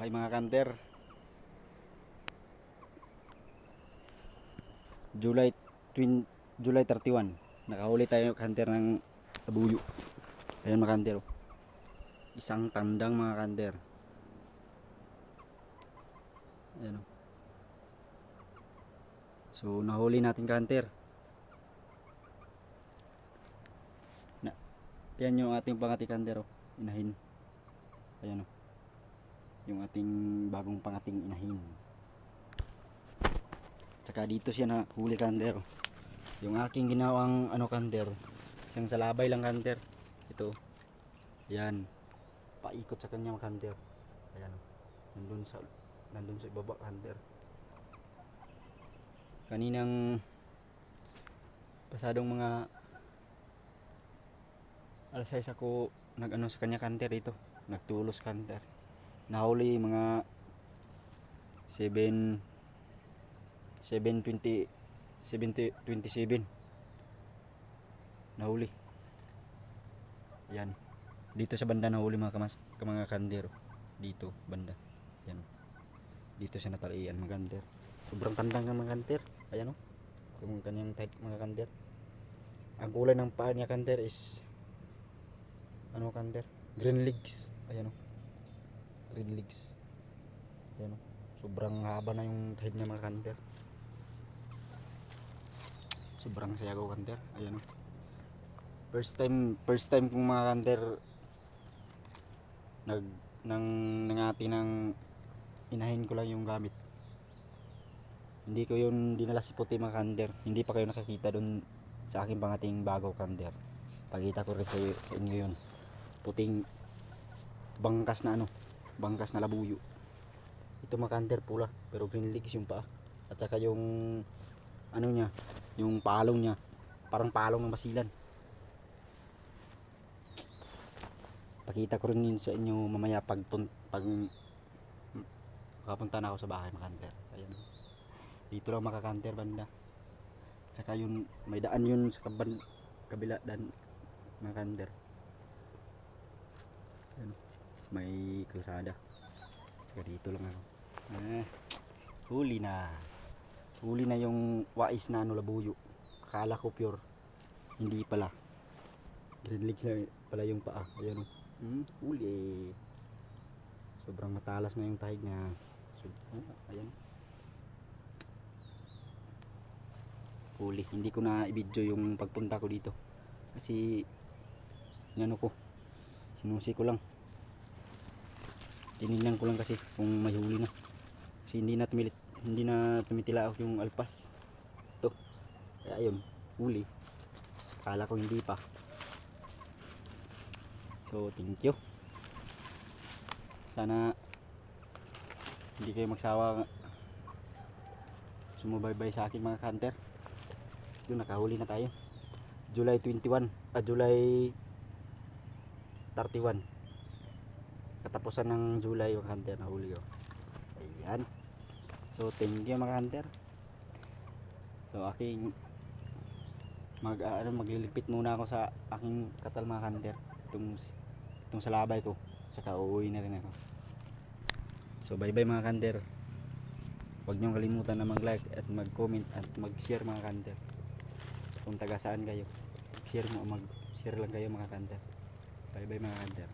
Okay mga kanter, July 31, nakahuli tayo kanter ng labuyo. Ayan mga kanter, isang tandang mga kanter. Ayan. So nahuli natin kanter. Yan yung ating pangati kanter, inahin. Ayan o, yung ating bagong pangating inahin. Tsaka dito siya na huli kanter. Yung aking ginawang kanter, isang salabay lang kanter. Ito, yan, paikot sa kanya kanter. Ayan, nandun sa ibaba kanter. Kaninang pasadong mga alas 6 ako nag sa kanya kanter dito, nagtulos kanter. Nahuli mga 7:27 nahuli. Yan, dito sa banda nahuli mga kanter. Dito banda, yan, dito sa natalian mga kanter. Sobrang tandang ng mga kanter. Ayan o, yung kanyang type mga kanter. Ang kulay ng paa niya kanter is kanter, green legs. Ayan o, green legs. Ayan o, sobrang haba na yung head niya mga kanter. Sobrang sayaw kanter. Ayan o, first time kong mga kanter nangati ng inahin ko lang yung gamit. Hindi ko yun dinala si puti mga kanter. Hindi pa kayo nakakita dun sa aking pangating bago kanter. Pakita ko rin sa inyo yun. Puting bangkas na bangkas na labuyo. Ito mga kanter pula, pero green legs yung paa. At saka yung niya, yung palong niya, parang palong ng basilan. Pakita ko rin yun sa inyo mamaya pag kapunta na ako sa bahay mga kanter. Ayan, dito lang makakanter banda. Saka yun, may daan yun sa kabila dan mga kanter. Ayan, may kalsada. Saka dito lang ako. Huli na yung wais na labuyo. Akala ko pure, hindi pala. Green legs na pala yung paa. Ayan o, huli. Sobrang matalas na yung tahig niya. Ayan, huli. Hindi ko na i-video yung pagpunta ko dito kasi sinusi ko lang, tinignan ko lang kasi kung may huli na, kasi hindi na tumitilaok yung alpas ito. Kaya ayun, huli. Akala ko hindi pa. So thank you, sana hindi kayo magsawa sumubaybay sa akin mga kanter. Yun, nakahuli na tayo. July 31 katapusan ng July mga kanter, nahuli ko. Ayan, so thank you mga kanter. So aking magliligpit muna ako sa aking katal mga kanter. Itong salabay ko, saka uuwi na rin ako. So bye bye mga kanter. Huwag niyong kalimutan na mag-like at mag-comment at mag-share mga kanter. Kung taga saan kayo, mag-share lang kayo mga kanter. Bye bye mga kanter.